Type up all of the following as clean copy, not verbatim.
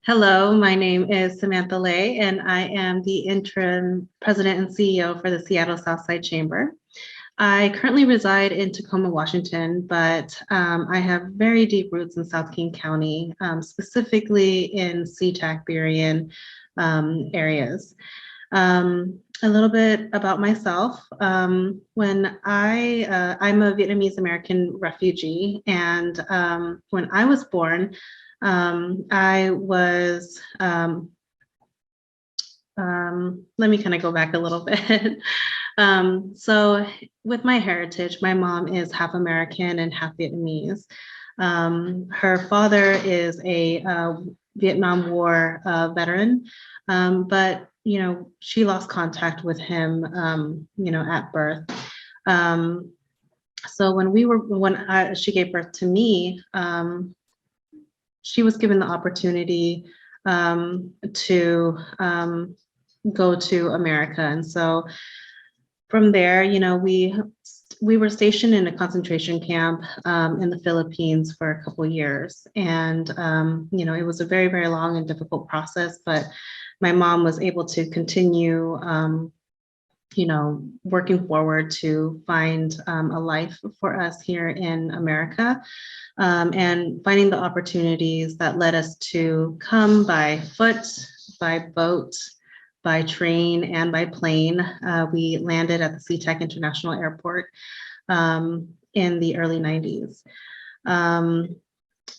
Hello, my name is Samantha Lay, and I am the interim president and CEO for the Seattle Southside Chamber. I currently reside in Tacoma, Washington, but I have very deep roots in South King County, specifically in SeaTac, Burien areas. A little bit about myself. I'm a Vietnamese American refugee, and when I was born, I was, let me kind of go back a little bit. So with my heritage, my mom is half American and half Vietnamese. Her father is a Vietnam War veteran, but she lost contact with him, at birth. So she gave birth to me, she was given the opportunity to go to America. And so from there, we were stationed in a concentration camp in the Philippines for a couple years. And, it was a very, very long and difficult process, but my mom was able to continue working forward to find a life for us here in America, and finding the opportunities that led us to come by foot, by boat, by train, and by plane. We landed at the SeaTac International Airport in the early 90s.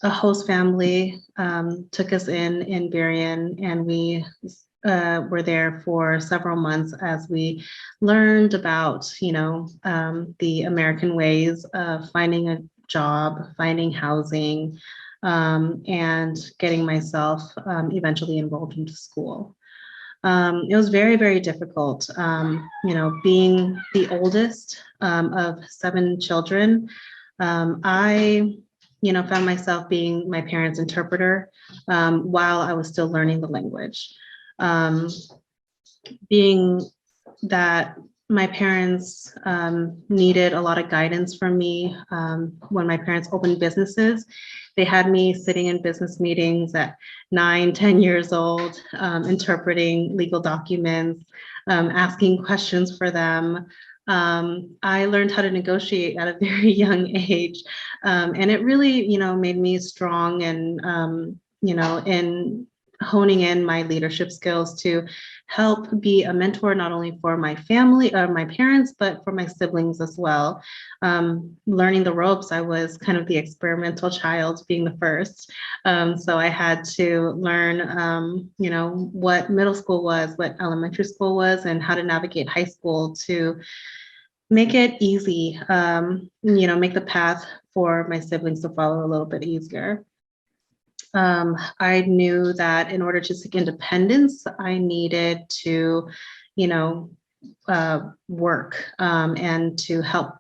A host family took us in Burien, and we were there for several months as we learned about, the American ways of finding a job, finding housing, and getting myself eventually enrolled into school. It was very, very difficult, being the oldest of 7 children. I found myself being my parents' interpreter while I was still learning the language. Being that my parents needed a lot of guidance from me when my parents opened businesses. They had me sitting in business meetings at 9, 10 years old, interpreting legal documents, asking questions for them. I learned how to negotiate at a very young age. And it really, made me strong and, in honing in my leadership skills to help be a mentor, not only for my family or my parents, but for my siblings as well. Learning the ropes, I was kind of the experimental child, being the first. So I had to learn, what middle school was, what elementary school was, and how to navigate high school to make it easy, make the path for my siblings to follow a little bit easier. I knew that in order to seek independence, I needed to, work and to help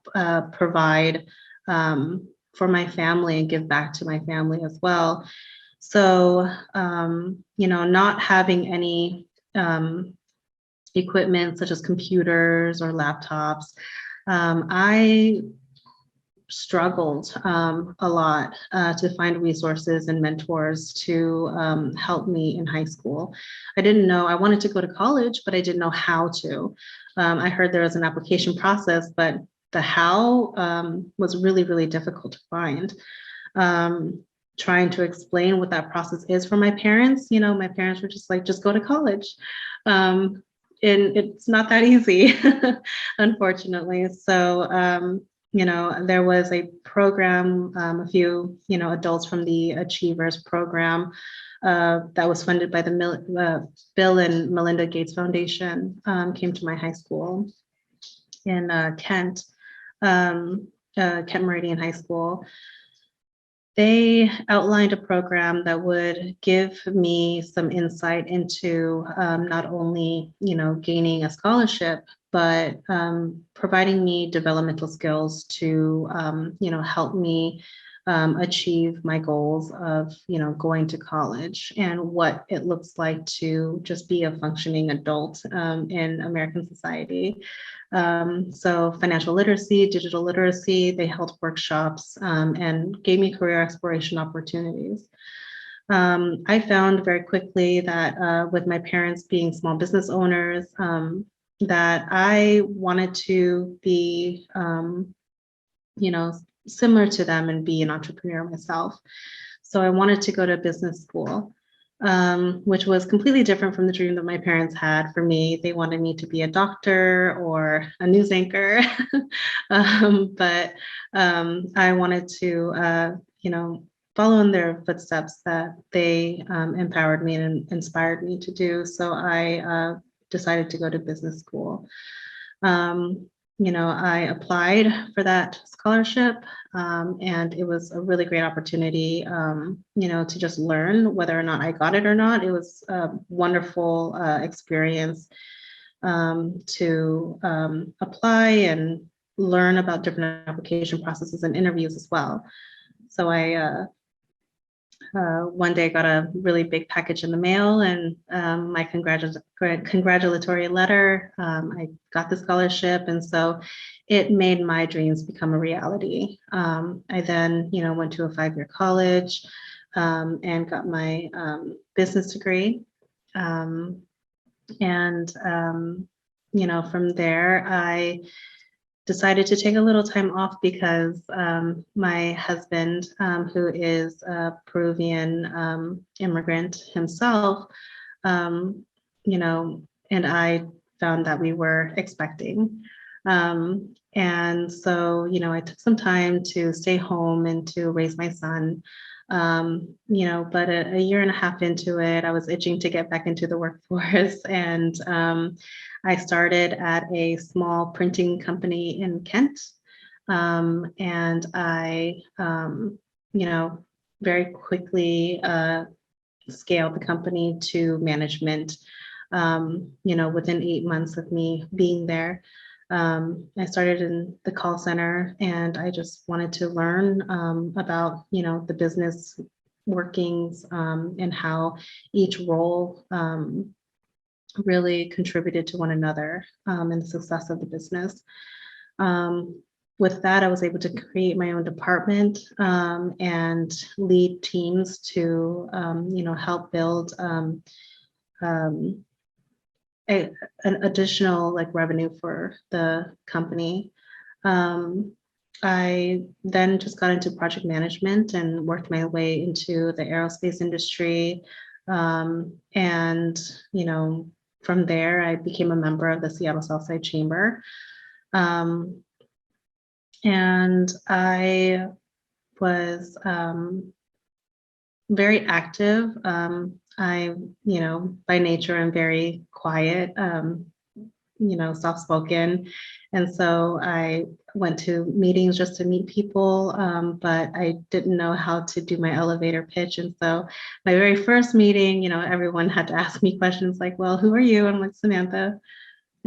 provide for my family and give back to my family as well. So, not having any equipment such as computers or laptops, I struggled a lot to find resources and mentors to help me in high school. I didn't know, I wanted to go to college, but I didn't know how to. I heard there was an application process, but the how was really, really difficult to find. Trying to explain what that process is for my parents, my parents were just like, just go to college. And it's not that easy, unfortunately. So, there was a program, a few, adults from the Achievers program that was funded by the Bill and Melinda Gates Foundation, came to my high school in Kent Meridian High School. They outlined a program that would give me some insight into not only, gaining a scholarship, but providing me developmental skills to, help me achieve my goals of, going to college and what it looks like to just be a functioning adult in American society. So financial literacy, digital literacy, they held workshops and gave me career exploration opportunities. I found very quickly that with my parents being small business owners, that I wanted to be, you know, similar to them and be an entrepreneur myself. So I wanted to go to business school, which was completely different from the dream that my parents had for me. They wanted me to be a doctor or a news anchor, but I wanted to, follow in their footsteps that they empowered me and inspired me to do. So I decided to go to business school. Um, I applied for that scholarship, and it was a really great opportunity, to just learn whether or not I got it or not. It was a wonderful experience to apply and learn about different application processes and interviews as well. So I one day got a really big package in the mail and my congratulatory letter. I got the scholarship, and so it made my dreams become a reality. I then, went to a 5-year college and got my business degree. Um, and from there, I decided to take a little time off because my husband, who is a Peruvian immigrant himself, um, and I found that we were expecting. And so, I took some time to stay home and to raise my son. But a year and a half into it, I was itching to get back into the workforce. And I started at a small printing company in Kent. And I, very quickly scaled the company to management, within 8 months of me being there. I started in the call center, and I just wanted to learn about, the business workings and how each role really contributed to one another in the success of the business. With that, I was able to create my own department and lead teams to, help build an additional revenue for the company. I then just got into project management and worked my way into the aerospace industry. And, from there, I became a member of the Seattle Southside Chamber. And I was very active. I, by nature, I'm very quiet, soft-spoken. And so I went to meetings just to meet people, but I didn't know how to do my elevator pitch. And so my very first meeting, everyone had to ask me questions like, well, who are you? I'm like, Samantha.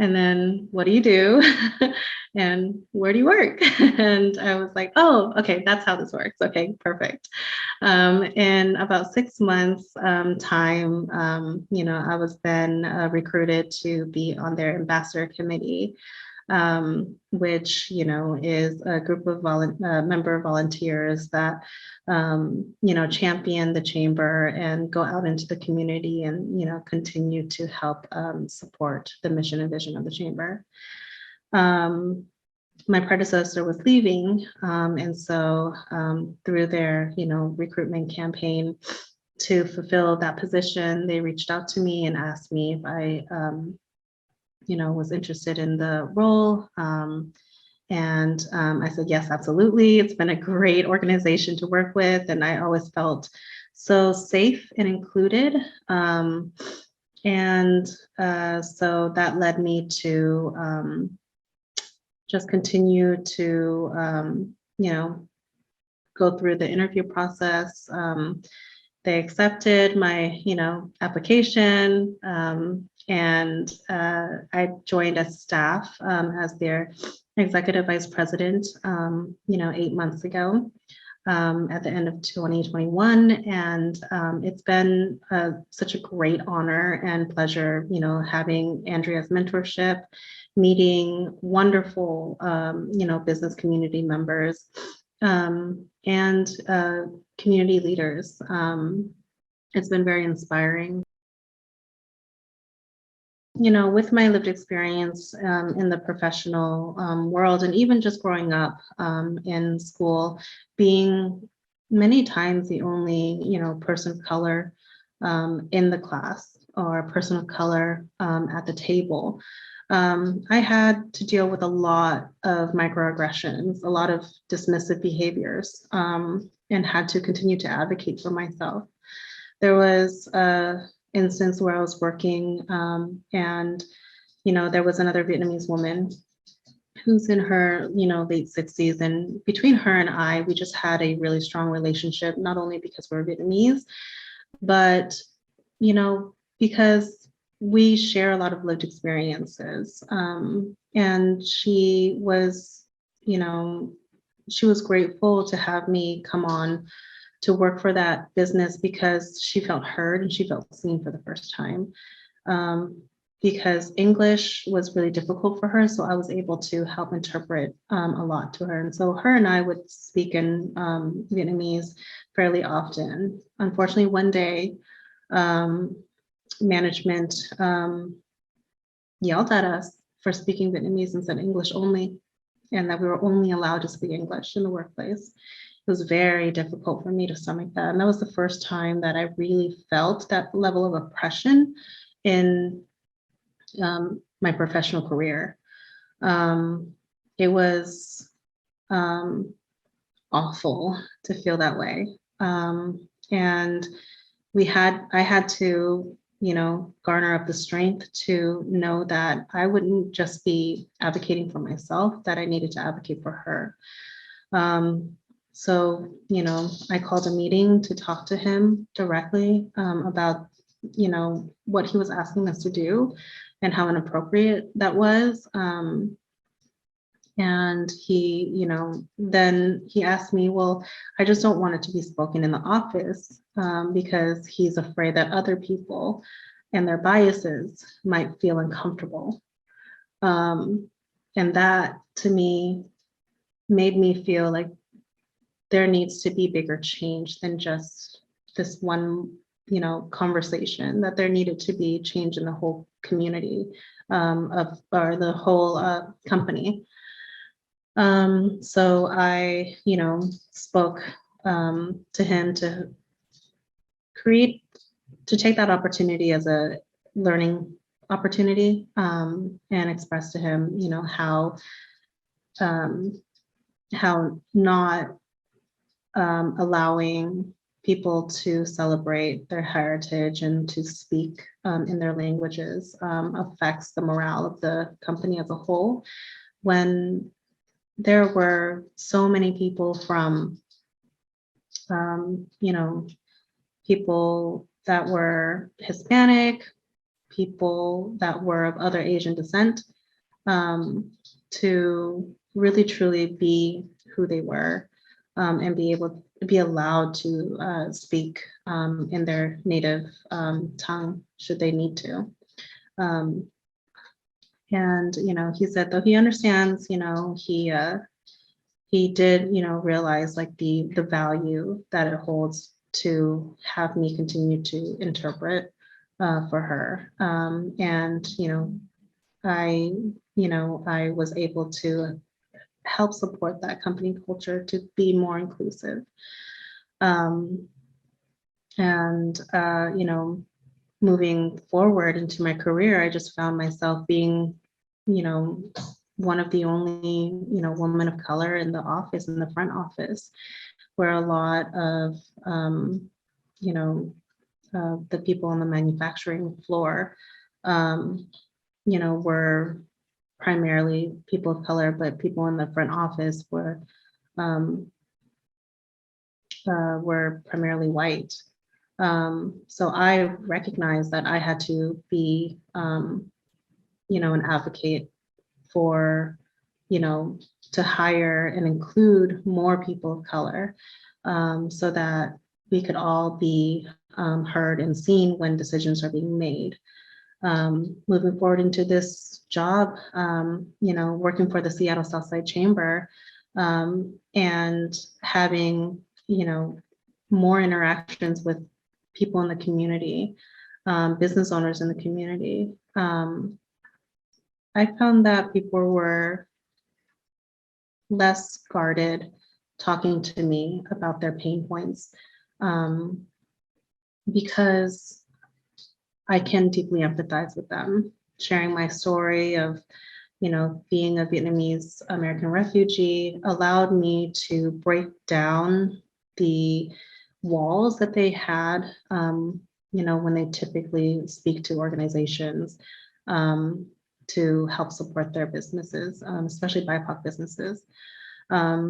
And then what do you do? And where do you work? And I was like, oh, okay, that's how this works. Okay, perfect. In about 6 months time, I was then recruited to be on their ambassador committee, which, is a group of member volunteers that, champion the chamber and go out into the community and, continue to help support the mission and vision of the chamber. My predecessor was leaving, and so through their, recruitment campaign to fulfill that position, they reached out to me and asked me if I was interested in the role. And I said, yes, absolutely. It's been a great organization to work with. And I always felt so safe and included. So that led me to just continue to, go through the interview process. They accepted my, application, and I joined as staff as their executive vice president, 8 months ago at the end of 2021. And it's been such a great honor and pleasure, having Andrea's mentorship, meeting wonderful, business community members and community leaders. It's been very inspiring. You know, with my lived experience in the professional world, and even just growing up in school, being many times the only, person of color in the class or a person of color at the table, I had to deal with a lot of microaggressions, a lot of dismissive behaviors, and had to continue to advocate for myself. There was a instance where I was working, and there was another Vietnamese woman who's in her late 60s, and between her and I, we just had a really strong relationship, not only because we're Vietnamese, but because we share a lot of lived experiences. And you know she was grateful to have me come on to work for that business because she felt heard and she felt seen for the first time. Because English was really difficult for her, so I was able to help interpret a lot to her. And so her and I would speak in Vietnamese fairly often. Unfortunately, one day, management yelled at us for speaking Vietnamese and said English only, and that we were only allowed to speak English in the workplace. It was very difficult for me to stomach that. And that was the first time that I really felt that level of oppression in my professional career. It was awful to feel that way. And I had to, garner up the strength to know that I wouldn't just be advocating for myself, that I needed to advocate for her. So, I called a meeting to talk to him directly about, what he was asking us to do and how inappropriate that was. And he, then he asked me, well, I just don't want it to be spoken in the office because he's afraid that other people and their biases might feel uncomfortable. And that to me made me feel like there needs to be bigger change than just this one, conversation, that there needed to be change in the whole community or the whole company. So I, spoke to him to take that opportunity as a learning opportunity, and express to him, how not allowing people to celebrate their heritage and to speak in their languages affects the morale of the company as a whole. When there were so many people from, people that were Hispanic, people that were of other Asian descent, to really truly be who they were, and be allowed to speak in their native tongue should they need to. And he said, though he understands, he did, realize like the value that it holds to have me continue to interpret for her. And I was able to help support that company culture to be more inclusive. And moving forward into my career, I just found myself being, one of the only, women of color in the office, in the front office, where a lot of, the people on the manufacturing floor, were primarily people of color, but people in the front office were primarily white. So I recognized that I had to be, an advocate for, to hire and include more people of color, so that we could all be heard and seen when decisions are being made. Moving forward into this job, working for the Seattle Southside Chamber, and having, more interactions with people in the community, business owners in the community. I found that people were less guarded talking to me about their pain points, because I can deeply empathize with them, sharing my story of, being a Vietnamese American refugee allowed me to break down the walls that they had, when they typically speak to organizations to help support their businesses, especially BIPOC businesses. I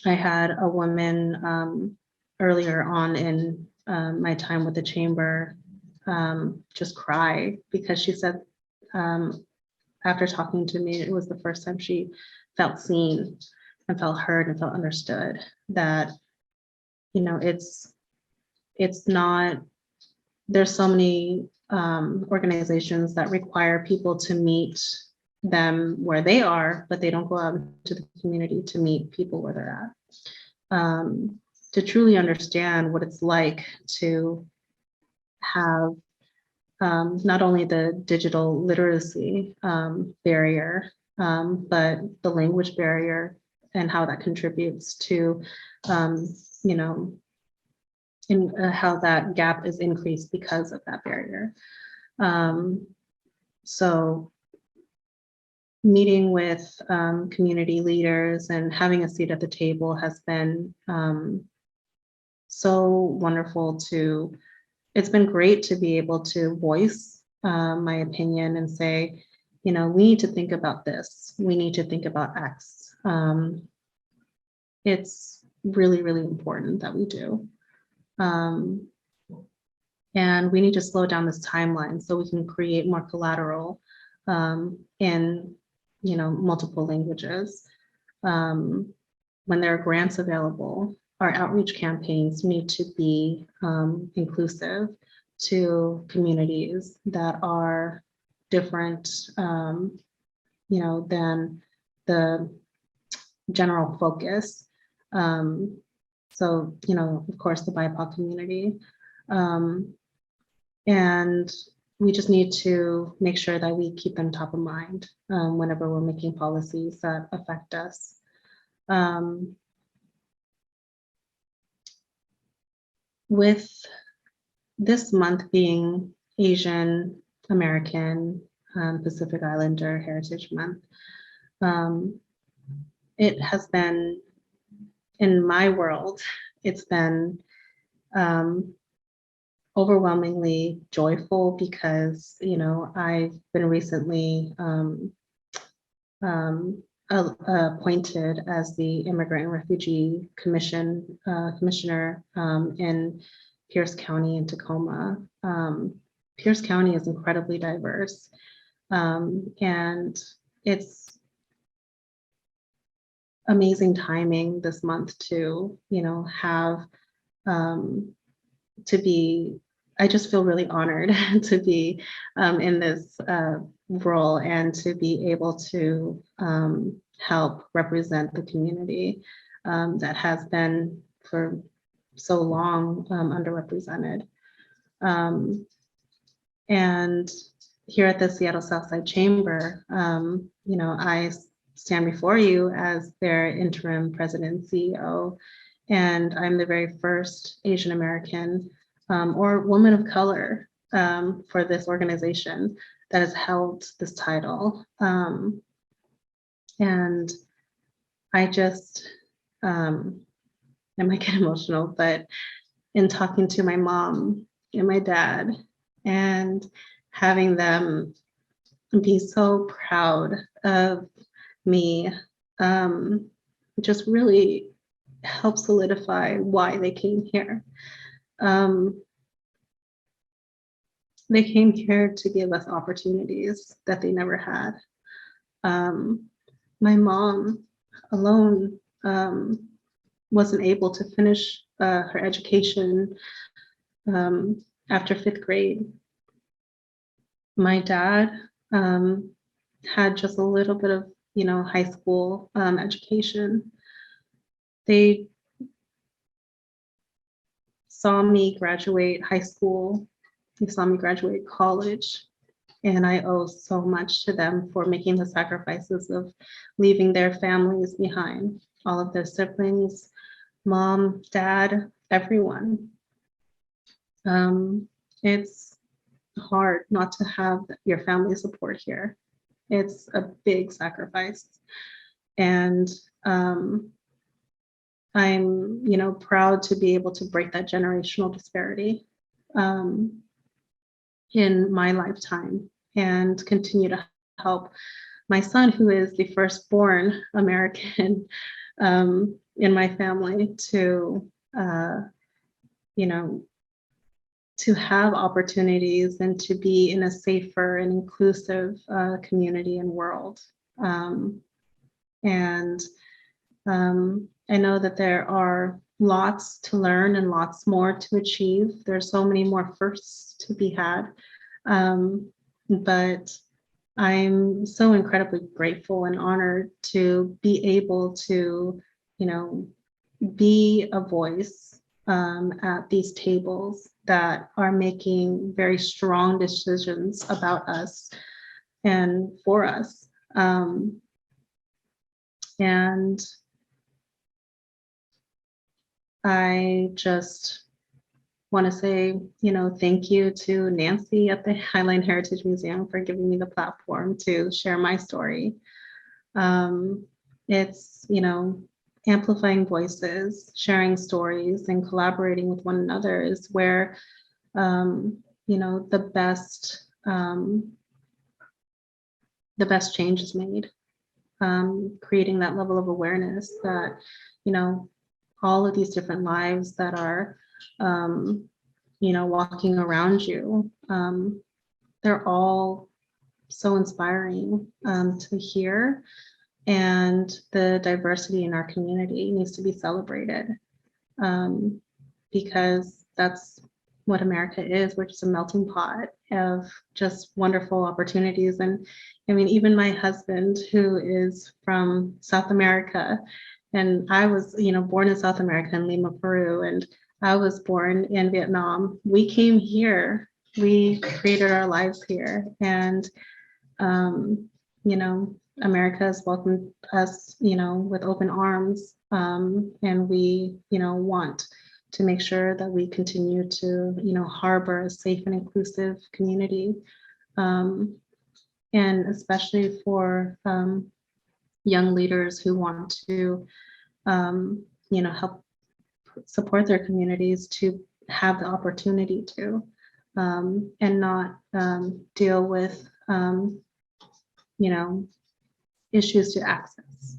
had a woman earlier on in my time with the chamber just cry because she said, after talking to me, it was the first time she felt seen and felt heard and felt understood, that, it's not, there's so many organizations that require people to meet them where they are, but they don't go out into the community to meet people where they're at. To truly understand what it's like to have not only the digital literacy barrier, but the language barrier and how that contributes to, how that gap is increased because of that barrier. So meeting with community leaders and having a seat at the table has been so wonderful to, it's been great to be able to voice my opinion and say, we need to think about this. We need to think about X. It's really, really important that we do. And we need to slow down this timeline so we can create more collateral in, multiple languages. When there are grants available, our outreach campaigns need to be inclusive to communities that are different, than the general focus. So, of course, the BIPOC community. And we just need to make sure that we keep them top of mind whenever we're making policies that affect us. With this month being Asian American Pacific Islander Heritage Month, it has been, in my world, it's been overwhelmingly joyful because, I've been recently appointed as the Immigrant and Refugee Commissioner in Pierce County in Tacoma. Pierce County is incredibly diverse, and it's amazing timing this month to, have to be, I just feel really honored to be in this role and to be able to help represent the community that has been for so long underrepresented. And here at the Seattle Southside Chamber, I stand before you as their interim president and CEO, and I'm the very first Asian American or woman of color for this organization that has held this title. And I just, I might get emotional, but in talking to my mom and my dad and having them be so proud of me, just really help solidify why they came here. They came here to give us opportunities that they never had. My mom alone wasn't able to finish her education after 5th grade. My dad had just a little bit of, high school education. They saw me graduate high school. They saw me graduate college. And I owe so much to them for making the sacrifices of leaving their families behind, all of their siblings, mom, dad, everyone. It's hard not to have your family support here. It's a big sacrifice. And I'm, proud to be able to break that generational disparity in my lifetime and continue to help my son, who is the firstborn American in my family, to, to have opportunities and to be in a safer and inclusive community and world. And I know that there are lots to learn and lots more to achieve. There's so many more firsts to be had. But I'm so incredibly grateful and honored to be able to, be a voice at these tables that are making very strong decisions about us and for us. And I just want to say, thank you to Nancy at the Highline Heritage Museum for giving me the platform to share my story. It's, amplifying voices, sharing stories, and collaborating with one another is where, the best change is made. Creating that level of awareness that, all of these different lives that are, walking around you, they're all so inspiring to hear. And the diversity in our community needs to be celebrated because that's what America is. We're just a melting pot of just wonderful opportunities. And I mean, even my husband, who is from South America, and I was, born in South America in Lima, Peru, and I was born in Vietnam. We came here, we created our lives here, and America has welcomed us, with open arms, and we, want to make sure that we continue to, harbor a safe and inclusive community, and especially for young leaders who want to, help support their communities to have the opportunity to, and not deal with, issues to access.